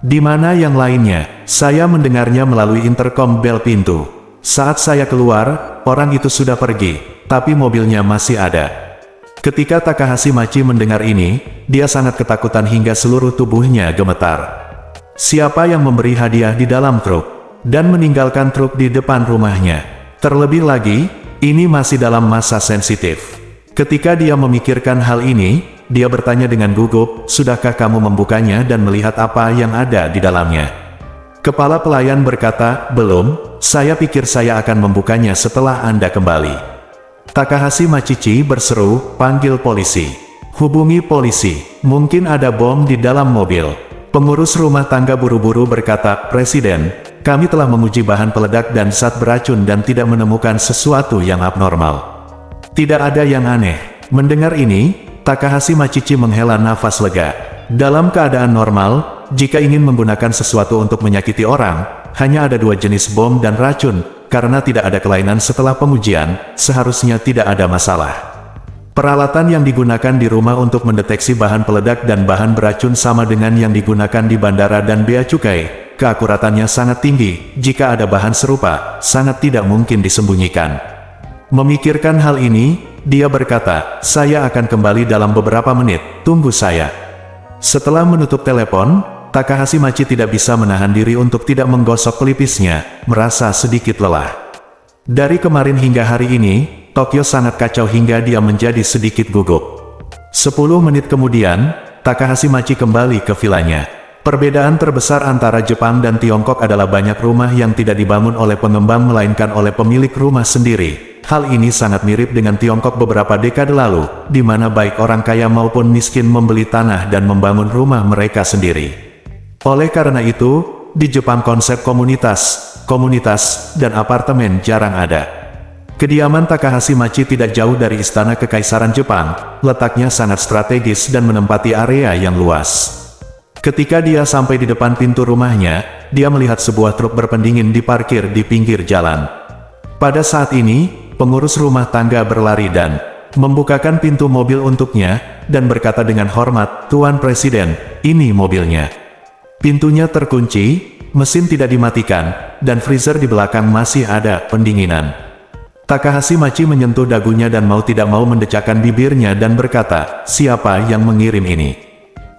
Di mana yang lainnya? Saya mendengarnya melalui interkom bel pintu. Saat saya keluar, orang itu sudah pergi, tapi mobilnya masih ada. Ketika Takahashi Machi mendengar ini, dia sangat ketakutan hingga seluruh tubuhnya gemetar. Siapa yang memberi hadiah di dalam truk? Dan meninggalkan truk di depan rumahnya. Terlebih lagi, ini masih dalam masa sensitif. Ketika dia memikirkan hal ini, dia bertanya dengan gugup, sudahkah kamu membukanya dan melihat apa yang ada di dalamnya? Kepala pelayan berkata, belum, saya pikir saya akan membukanya setelah Anda kembali. Takahashi Machichi berseru, panggil polisi. Hubungi polisi, mungkin ada bom di dalam mobil. Pengurus rumah tangga buru-buru berkata, Presiden, kami telah menguji bahan peledak dan zat beracun dan tidak menemukan sesuatu yang abnormal. Tidak ada yang aneh. Mendengar ini, Takahashi Machichi menghela nafas lega. Dalam keadaan normal, jika ingin menggunakan sesuatu untuk menyakiti orang, hanya ada 2 jenis bom dan racun. Karena tidak ada kelainan setelah pengujian, seharusnya tidak ada masalah. Peralatan yang digunakan di rumah untuk mendeteksi bahan peledak dan bahan beracun sama dengan yang digunakan di bandara dan bea cukai. Keakuratannya sangat tinggi, jika ada bahan serupa, sangat tidak mungkin disembunyikan. Memikirkan hal ini, dia berkata, saya akan kembali dalam beberapa menit, tunggu saya. Setelah menutup telepon, Takahashi Machi tidak bisa menahan diri untuk tidak menggosok pelipisnya, merasa sedikit lelah. Dari kemarin hingga hari ini, Tokyo sangat kacau hingga dia menjadi sedikit gugup. 10 menit kemudian, Takahashi Machi kembali ke vilanya. Perbedaan terbesar antara Jepang dan Tiongkok adalah banyak rumah yang tidak dibangun oleh pengembang melainkan oleh pemilik rumah sendiri. hal ini sangat mirip dengan Tiongkok beberapa dekade lalu, di mana baik orang kaya maupun miskin membeli tanah dan membangun rumah mereka sendiri. Oleh karena itu, di Jepang konsep komunitas, dan apartemen jarang ada. Kediaman Takahashi Machi tidak jauh dari Istana Kekaisaran Jepang, letaknya sangat strategis dan menempati area yang luas. Ketika dia sampai di depan pintu rumahnya, dia melihat sebuah truk berpendingin diparkir di pinggir jalan. Pada saat ini, pengurus rumah tangga berlari dan membukakan pintu mobil untuknya, dan berkata dengan hormat, "Tuan Presiden, ini mobilnya." Pintunya terkunci, mesin tidak dimatikan, dan freezer di belakang masih ada pendinginan. Takahashi Machi menyentuh dagunya dan mau tidak mau mendecakkan bibirnya dan berkata, "Siapa yang mengirim ini?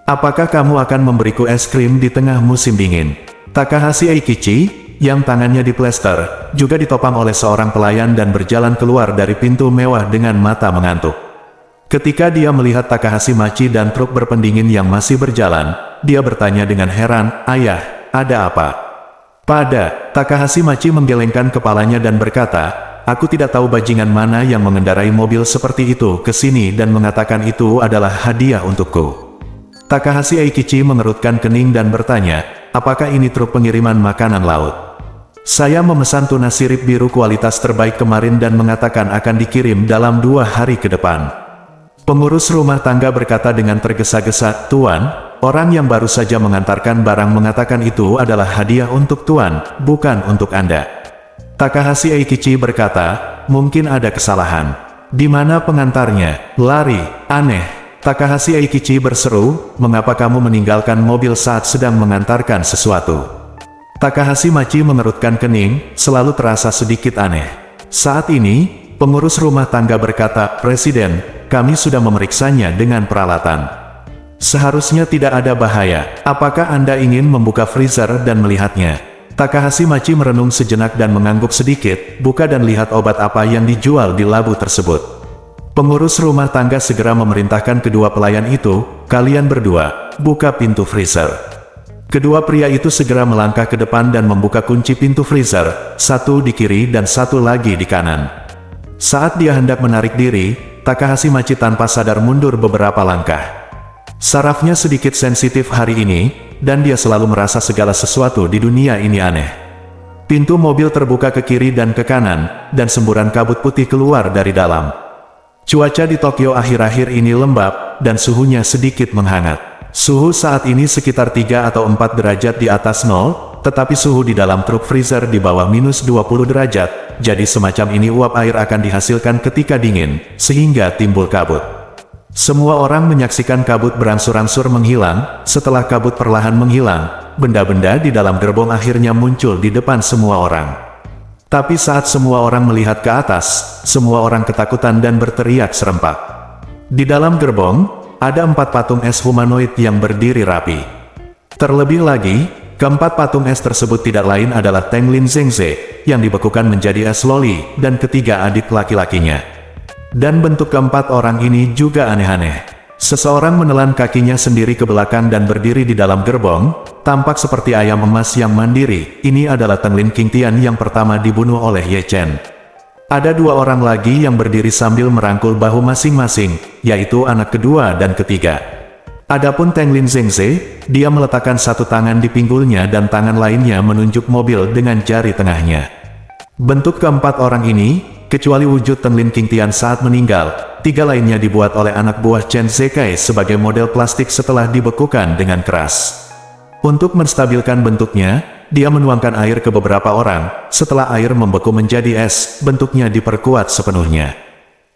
Apakah kamu akan memberiku es krim di tengah musim dingin?" Takahashi Eikichi, yang tangannya diplester, juga ditopang oleh seorang pelayan dan berjalan keluar dari pintu mewah dengan mata mengantuk. Ketika dia melihat Takahashi Machi dan truk berpendingin yang masih berjalan, dia bertanya dengan heran, "Ayah, ada apa?" Takahashi Machi menggelengkan kepalanya dan berkata, "Aku tidak tahu bajingan mana yang mengendarai mobil seperti itu ke sini dan mengatakan itu adalah hadiah untukku." Takahashi Eikichi mengerutkan kening dan bertanya, "Apakah ini truk pengiriman makanan laut? Saya memesan tuna sirip biru kualitas terbaik kemarin dan mengatakan akan dikirim dalam 2 hari ke depan." Pengurus rumah tangga berkata dengan tergesa-gesa, "Tuan, orang yang baru saja mengantarkan barang mengatakan itu adalah hadiah untuk Tuan, bukan untuk Anda." Takahashi Eikichi berkata, "Mungkin ada kesalahan. Di mana pengantarnya? Lari, aneh." Takahashi Eikichi berseru, "Mengapa kamu meninggalkan mobil saat sedang mengantarkan sesuatu?" Takahashi Machi mengerutkan kening, selalu terasa sedikit aneh. Saat ini, pengurus rumah tangga berkata, "Presiden, kami sudah memeriksanya dengan peralatan. Seharusnya tidak ada bahaya. Apakah Anda ingin membuka freezer dan melihatnya?" Takahashi Machi merenung sejenak dan mengangguk sedikit, "Buka dan lihat obat apa yang dijual di labu tersebut." Pengurus rumah tangga segera memerintahkan kedua pelayan itu, "Kalian berdua, buka pintu freezer." Kedua pria itu segera melangkah ke depan dan membuka kunci pintu freezer, satu di kiri dan satu lagi di kanan. Saat dia hendak menarik diri, Takahashi Machi tanpa sadar mundur beberapa langkah. Sarafnya sedikit sensitif hari ini, dan dia selalu merasa segala sesuatu di dunia ini aneh. Pintu mobil terbuka ke kiri dan ke kanan, dan semburan kabut putih keluar dari dalam. Cuaca di Tokyo akhir-akhir ini lembab, dan suhunya sedikit menghangat. Suhu saat ini sekitar 3 atau 4 derajat di atas 0, tetapi suhu di dalam truk freezer di bawah minus 20 derajat, jadi semacam ini uap air akan dihasilkan ketika dingin, sehingga timbul kabut. Semua orang menyaksikan kabut berangsur-angsur menghilang. Setelah kabut perlahan menghilang, benda-benda di dalam gerbong akhirnya muncul di depan semua orang. Tapi saat semua orang melihat ke atas, semua orang ketakutan dan berteriak serempak. Di dalam gerbong, ada 4 patung es humanoid yang berdiri rapi. Terlebih lagi, keempat patung es tersebut tidak lain adalah Tenglin Zengze, yang dibekukan menjadi es loli, dan ketiga adik laki-lakinya. Dan bentuk keempat orang ini juga aneh-aneh. Seseorang menelan kakinya sendiri ke belakang dan berdiri di dalam gerbong, tampak seperti ayam emas yang mandiri. Ini adalah Tenglin Qingtian yang pertama dibunuh oleh Ye Chen. Ada 2 orang lagi yang berdiri sambil merangkul bahu masing-masing, yaitu anak kedua dan ketiga. Adapun Tenglin Zengze, dia meletakkan satu tangan di pinggulnya dan tangan lainnya menunjuk mobil dengan jari tengahnya. Bentuk keempat orang ini, kecuali wujud Tenglin Qingtian saat meninggal, 3 lainnya dibuat oleh anak buah Chen Zekai sebagai model plastik setelah dibekukan dengan keras. Untuk menstabilkan bentuknya, dia menuangkan air ke beberapa orang. Setelah air membeku menjadi es, bentuknya diperkuat sepenuhnya.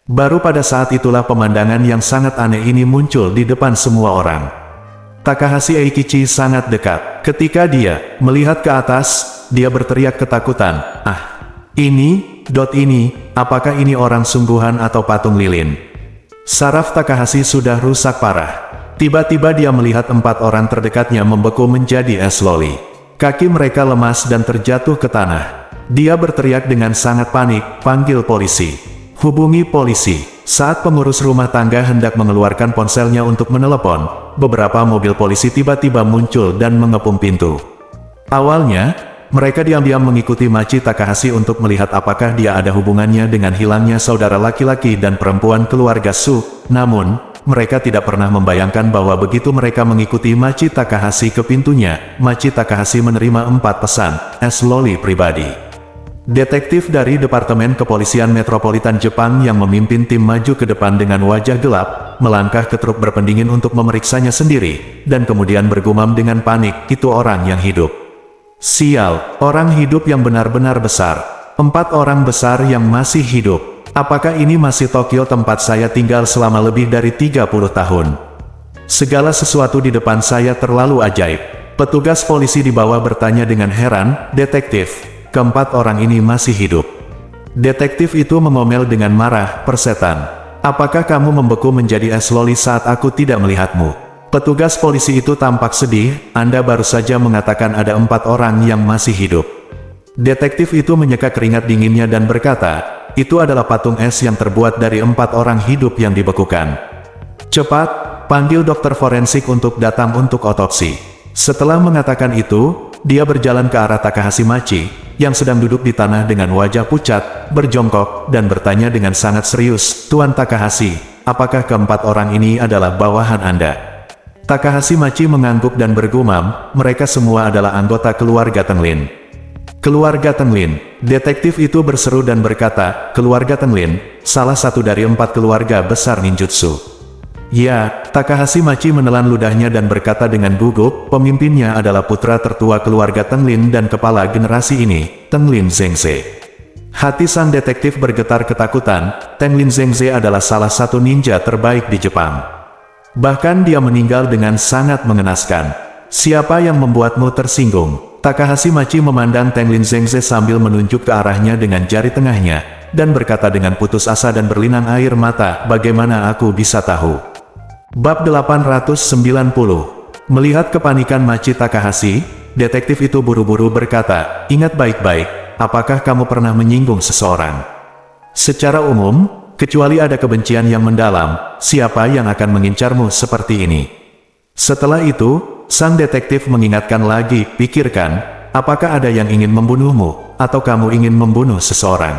Baru pada saat itulah pemandangan yang sangat aneh ini muncul di depan semua orang. Takahashi Eikichi sangat dekat. Ketika dia melihat ke atas, dia berteriak ketakutan, Ini, apakah ini orang sungguhan atau patung lilin?" Saraf Takahashi sudah rusak parah. Tiba-tiba dia melihat 4 orang terdekatnya membeku menjadi es loli. Kaki mereka lemas dan terjatuh ke tanah. Dia berteriak dengan sangat panik, "Panggil polisi! Hubungi polisi!" Saat pengurus rumah tangga hendak mengeluarkan ponselnya untuk menelepon, beberapa mobil polisi tiba-tiba muncul dan mengepung pintu. Awalnya, mereka diam-diam mengikuti Machi Takahashi untuk melihat apakah dia ada hubungannya dengan hilangnya saudara laki-laki dan perempuan keluarga Su. Namun, mereka tidak pernah membayangkan bahwa begitu mereka mengikuti Machi Takahashi ke pintunya, Machi Takahashi menerima 4 pesan loli pribadi. Detektif dari Departemen Kepolisian Metropolitan Jepang yang memimpin tim maju ke depan dengan wajah gelap, melangkah ke truk berpendingin untuk memeriksanya sendiri, dan kemudian bergumam dengan panik, itu orang yang hidup. Sial, orang hidup yang benar-benar besar. 4 orang besar yang masih hidup. Apakah ini masih Tokyo tempat saya tinggal selama lebih dari 30 tahun? Segala sesuatu di depan saya terlalu ajaib. Petugas polisi di bawah bertanya dengan heran, detektif, ke-4 orang ini masih hidup. Detektif itu mengomel dengan marah, persetan. Apakah kamu membeku menjadi loli saat aku tidak melihatmu? Petugas polisi itu tampak sedih, Anda baru saja mengatakan ada 4 orang yang masih hidup. Detektif itu menyeka keringat dinginnya dan berkata, itu adalah patung es yang terbuat dari 4 orang hidup yang dibekukan. Cepat, panggil dokter forensik untuk datang untuk otopsi. Setelah mengatakan itu, dia berjalan ke arah Takahashi Machi, yang sedang duduk di tanah dengan wajah pucat, berjongkok, dan bertanya dengan sangat serius, Tuan Takahashi, apakah ke-4 orang ini adalah bawahan Anda? Takahashi Machi mengangguk dan bergumam, mereka semua adalah anggota keluarga Tenglin. Keluarga Tenglin, detektif itu berseru dan berkata, keluarga Tenglin, salah satu dari 4 keluarga besar ninjutsu. Ya, Takahashi Machi menelan ludahnya dan berkata dengan gugup, pemimpinnya adalah putra tertua keluarga Tenglin dan kepala generasi ini, Tenglin Zengze. Hati sang detektif bergetar ketakutan, Tenglin Zengze adalah salah satu ninja terbaik di Jepang. Bahkan dia meninggal dengan sangat mengenaskan. Siapa yang membuatmu tersinggung? Takahashi Machi memandang Tenglin Zengze sambil menunjuk ke arahnya dengan jari tengahnya, dan berkata dengan putus asa dan berlinang air mata, bagaimana aku bisa tahu? Bab 890. Melihat kepanikan Machi Takahashi, detektif itu buru-buru berkata, ingat baik-baik, apakah kamu pernah menyinggung seseorang? Secara umum, kecuali ada kebencian yang mendalam, siapa yang akan mengincarmu seperti ini? Setelah itu, sang detektif mengingatkan lagi, pikirkan, apakah ada yang ingin membunuhmu, atau kamu ingin membunuh seseorang?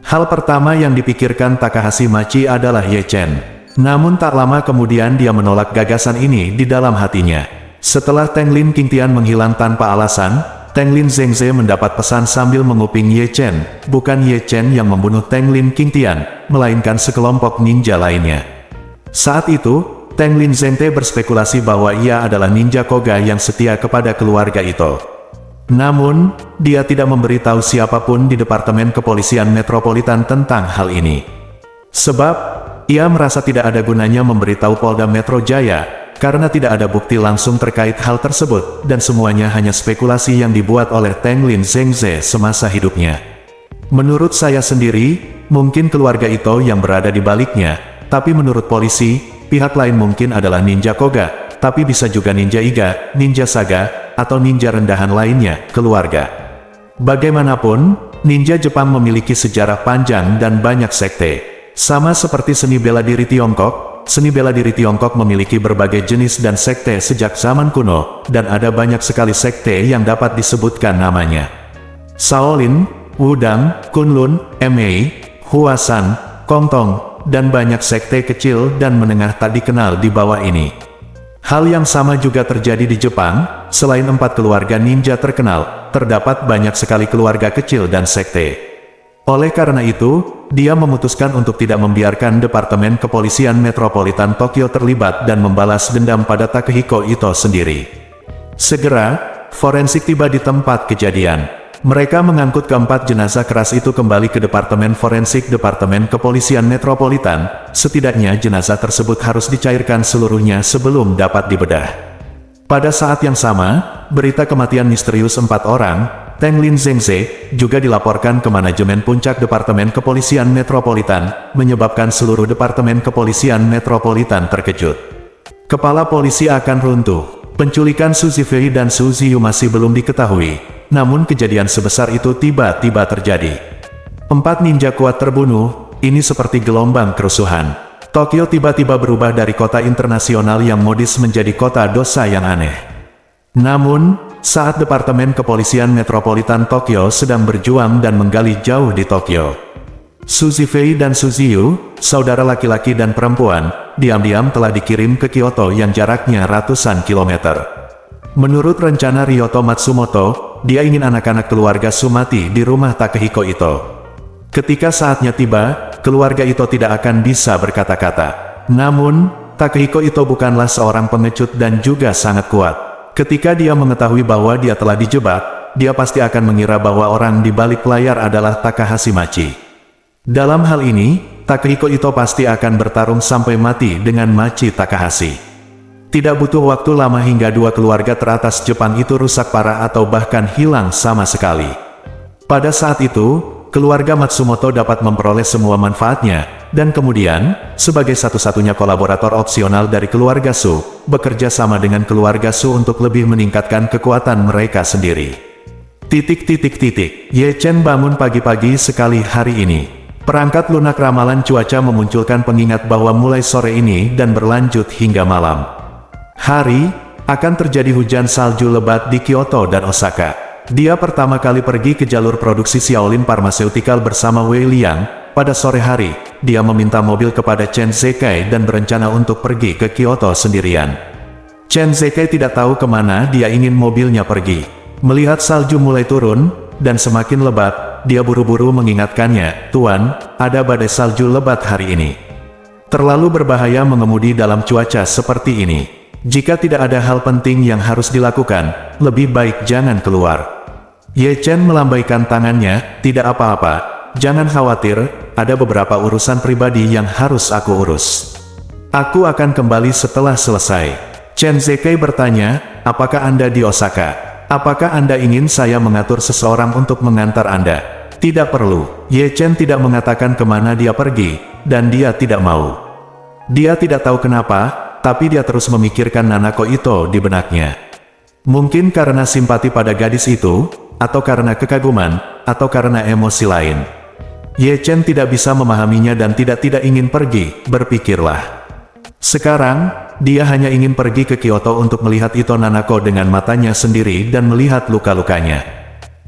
Hal pertama yang dipikirkan Takahashi Machi adalah Ye Chen. Namun tak lama kemudian dia menolak gagasan ini di dalam hatinya. Setelah Tenglin Qingtian menghilang tanpa alasan, Tenglin Zengze mendapat pesan sambil menguping Ye Chen, bukan Ye Chen yang membunuh Tenglin Qingtian, melainkan sekelompok ninja lainnya. Saat itu, Tenglin Zengze berspekulasi bahwa ia adalah ninja Koga yang setia kepada keluarga itu. Namun, dia tidak memberitahu siapapun di Departemen Kepolisian Metropolitan tentang hal ini. Sebab, ia merasa tidak ada gunanya memberitahu Polda Metro Jaya, karena tidak ada bukti langsung terkait hal tersebut, dan semuanya hanya spekulasi yang dibuat oleh Tenglin Zengze semasa hidupnya. Menurut saya sendiri, mungkin keluarga itu yang berada di baliknya, tapi menurut polisi, pihak lain mungkin adalah ninja Koga, tapi bisa juga ninja Iga, ninja Saga, atau ninja rendahan lainnya, keluarga. Bagaimanapun, ninja Jepang memiliki sejarah panjang dan banyak sekte. Sama seperti seni bela diri Tiongkok, seni bela diri Tiongkok memiliki berbagai jenis dan sekte sejak zaman kuno, dan ada banyak sekali sekte yang dapat disebutkan namanya. Shaolin, Wudang, Kunlun, Ma, Huasan, Kongtong, dan banyak sekte kecil dan menengah tak dikenal di bawah ini. Hal yang sama juga terjadi di Jepang, selain 4 keluarga ninja terkenal, terdapat banyak sekali keluarga kecil dan sekte. Oleh karena itu, dia memutuskan untuk tidak membiarkan Departemen Kepolisian Metropolitan Tokyo terlibat dan membalas dendam pada Takehiko Ito sendiri. Segera, forensik tiba di tempat kejadian. Mereka mengangkut ke-4 jenazah keras itu kembali ke Departemen Forensik Departemen Kepolisian Metropolitan. Setidaknya jenazah tersebut harus dicairkan seluruhnya sebelum dapat dibedah. Pada saat yang sama, berita kematian misterius 4 orang, Tenglin Zengze, juga dilaporkan ke manajemen puncak Departemen Kepolisian Metropolitan, menyebabkan seluruh Departemen Kepolisian Metropolitan terkejut. Kepala polisi akan runtuh. Penculikan Su Zifei dan Su Ziyu masih belum diketahui, namun kejadian sebesar itu tiba-tiba terjadi. 4 ninja kuat terbunuh, ini seperti gelombang kerusuhan. Tokyo tiba-tiba berubah dari kota internasional yang modis menjadi kota dosa yang aneh. Namun, saat Departemen Kepolisian Metropolitan Tokyo sedang berjuang dan menggali jauh di Tokyo. Suzy Fei dan Suzy Yu, saudara laki-laki dan perempuan, diam-diam telah dikirim ke Kyoto yang jaraknya ratusan kilometer. Menurut rencana Ryoto Matsumoto, dia ingin anak-anak keluarga Su mati di rumah Takehiko Ito. Ketika saatnya tiba, keluarga Ito tidak akan bisa berkata-kata. Namun, Takehiko Ito bukanlah seorang pengecut dan juga sangat kuat. Ketika dia mengetahui bahwa dia telah dijebak, dia pasti akan mengira bahwa orang di balik layar adalah Takahashi Machi. Dalam hal ini, Takehiko Ito pasti akan bertarung sampai mati dengan Machi Takahashi. Tidak butuh waktu lama hingga dua keluarga teratas Jepang itu rusak parah atau bahkan hilang sama sekali. Pada saat itu, keluarga Matsumoto dapat memperoleh semua manfaatnya, dan kemudian, sebagai satu-satunya kolaborator opsional dari keluarga Su, bekerja sama dengan keluarga Su untuk lebih meningkatkan kekuatan mereka sendiri. Ye Chen bangun pagi-pagi sekali hari ini. Perangkat lunak ramalan cuaca memunculkan pengingat bahwa mulai sore ini dan berlanjut hingga malam hari, akan terjadi hujan salju lebat di Kyoto dan Osaka. Dia pertama kali pergi ke jalur produksi Xiaolin Pharmaceutical bersama Wei Liang. Pada sore hari, dia meminta mobil kepada Chen Zekai dan berencana untuk pergi ke Kyoto sendirian. Chen Zekai tidak tahu kemana dia ingin mobilnya pergi. Melihat salju mulai turun, dan semakin lebat, dia buru-buru mengingatkannya, "Tuan, ada badai salju lebat hari ini. Terlalu berbahaya mengemudi dalam cuaca seperti ini. Jika tidak ada hal penting yang harus dilakukan, lebih baik jangan keluar." Ye Chen melambaikan tangannya, "Tidak apa-apa, jangan khawatir, ada beberapa urusan pribadi yang harus aku urus. Aku akan kembali setelah selesai." Chen Zekai bertanya, "Apakah Anda di Osaka? Apakah Anda ingin saya mengatur seseorang untuk mengantar Anda?" "Tidak perlu." Ye Chen tidak mengatakan kemana dia pergi, dan dia tidak mau. Dia tidak tahu kenapa, tapi dia terus memikirkan Nanako Ito di benaknya. Mungkin karena simpati pada gadis itu, atau karena kekaguman, atau karena emosi lain. Ye Chen tidak bisa memahaminya dan tidak ingin pergi, berpikirlah. Sekarang, dia hanya ingin pergi ke Kyoto untuk melihat Ito Nanako dengan matanya sendiri dan melihat luka-lukanya.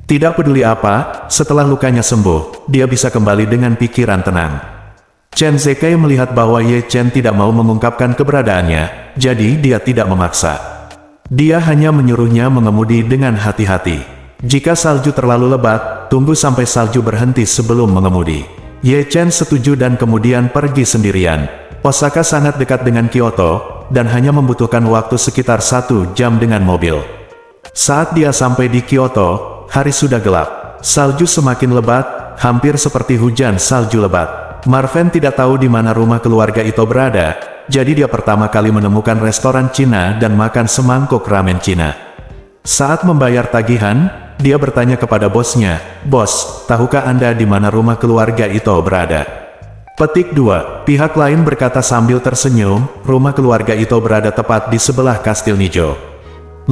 Tidak peduli apa, setelah lukanya sembuh, dia bisa kembali dengan pikiran tenang. Chen Zekai melihat bahwa Ye Chen tidak mau mengungkapkan keberadaannya, jadi dia tidak memaksa. Dia hanya menyuruhnya mengemudi dengan hati-hati. Jika salju terlalu lebat, tunggu sampai salju berhenti sebelum mengemudi. Ye Chen setuju dan kemudian pergi sendirian. Osaka sangat dekat dengan Kyoto, dan hanya membutuhkan waktu sekitar 1 jam dengan mobil. Saat dia sampai di Kyoto, hari sudah gelap. Salju semakin lebat, hampir seperti hujan salju lebat. Marven tidak tahu di mana rumah keluarga Ito berada, jadi dia pertama kali menemukan restoran Cina dan makan semangkuk ramen Cina. Saat membayar tagihan, dia bertanya kepada bosnya, "Bos, tahukah Anda di mana rumah keluarga Ito berada?" Petik 2. Pihak lain berkata sambil tersenyum, "Rumah keluarga Ito berada tepat di sebelah Kastil Nijo.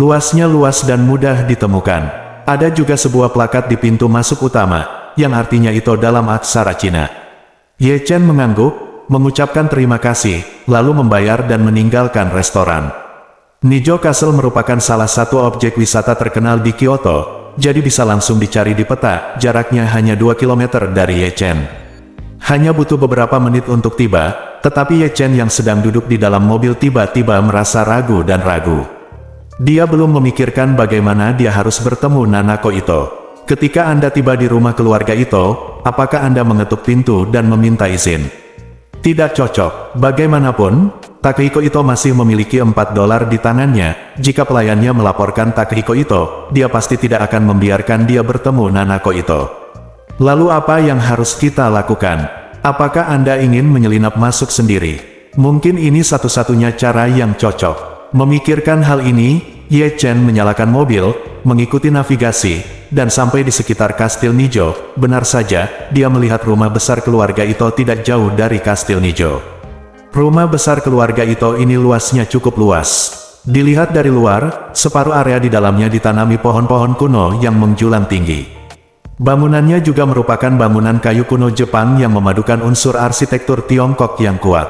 Luasnya luas dan mudah ditemukan. Ada juga sebuah plakat di pintu masuk utama, yang artinya Ito dalam aksara Cina." Ye Chen mengangguk, mengucapkan terima kasih, lalu membayar dan meninggalkan restoran. Nijo Castle merupakan salah satu objek wisata terkenal di Kyoto, jadi bisa langsung dicari di peta, jaraknya hanya 2 km dari Ye Chen. Hanya butuh beberapa menit untuk tiba, tetapi Ye Chen yang sedang duduk di dalam mobil tiba-tiba merasa ragu dan ragu. Dia belum memikirkan bagaimana dia harus bertemu Nanako Ito. Ketika Anda tiba di rumah keluarga Ito, apakah Anda mengetuk pintu dan meminta izin? Tidak cocok. Bagaimanapun, Takehiko Ito masih memiliki $4 di tangannya. Jika pelayannya melaporkan Takehiko Ito, dia pasti tidak akan membiarkan dia bertemu Nanako Ito. Lalu apa yang harus kita lakukan? Apakah Anda ingin menyelinap masuk sendiri? Mungkin ini satu-satunya cara yang cocok. Memikirkan hal ini, Ye Chen menyalakan mobil, mengikuti navigasi, dan sampai di sekitar Kastil Nijo. Benar saja, dia melihat rumah besar keluarga Ito tidak jauh dari Kastil Nijo. Rumah besar keluarga Ito ini luasnya cukup luas. Dilihat dari luar, separuh area di dalamnya ditanami pohon-pohon kuno yang menjulang tinggi. Bangunannya juga merupakan bangunan kayu kuno Jepang yang memadukan unsur arsitektur Tiongkok yang kuat.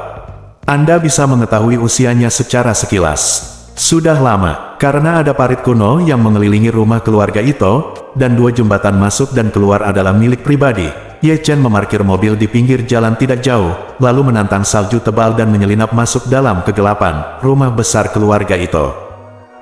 Anda bisa mengetahui usianya secara sekilas. Sudah lama, karena ada parit kuno yang mengelilingi rumah keluarga Ito, dan dua jembatan masuk dan keluar adalah milik pribadi. Ye Chen memarkir mobil di pinggir jalan tidak jauh, lalu menantang salju tebal dan menyelinap masuk dalam kegelapan rumah besar keluarga Ito.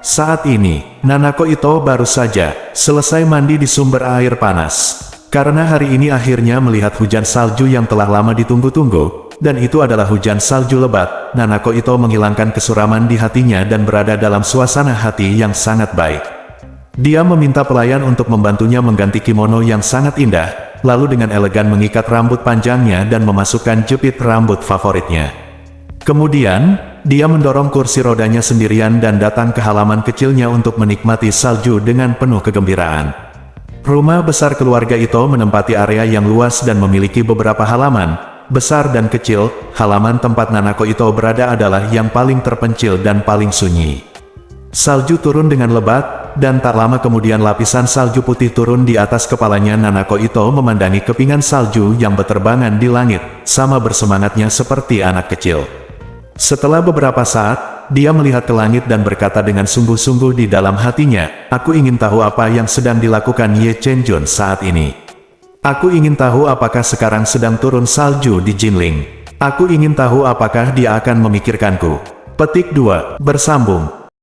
Saat ini, Nanako Ito baru saja selesai mandi di sumber air panas. Karena hari ini akhirnya melihat hujan salju yang telah lama ditunggu-tunggu, dan itu adalah hujan salju lebat, Nanako Ito menghilangkan kesuraman di hatinya dan berada dalam suasana hati yang sangat baik. Dia meminta pelayan untuk membantunya mengganti kimono yang sangat indah, lalu dengan elegan mengikat rambut panjangnya dan memasukkan jepit rambut favoritnya. Kemudian, dia mendorong kursi rodanya sendirian dan datang ke halaman kecilnya untuk menikmati salju dengan penuh kegembiraan. Rumah besar keluarga Ito menempati area yang luas dan memiliki beberapa halaman, besar dan kecil. Halaman tempat Nanako Ito berada adalah yang paling terpencil dan paling sunyi. Salju turun dengan lebat, dan tak lama kemudian lapisan salju putih turun di atas kepalanya. Nanako Ito memandangi kepingan salju yang berterbangan di langit, sama bersemangatnya seperti anak kecil. Setelah beberapa saat, dia melihat ke langit dan berkata dengan sungguh-sungguh di dalam hatinya, "Aku ingin tahu apa yang sedang dilakukan Ye Chen Jun saat ini. Aku ingin tahu apakah sekarang sedang turun salju di Jinling. Aku ingin tahu apakah dia akan memikirkanku." Petik 2. Bersambung.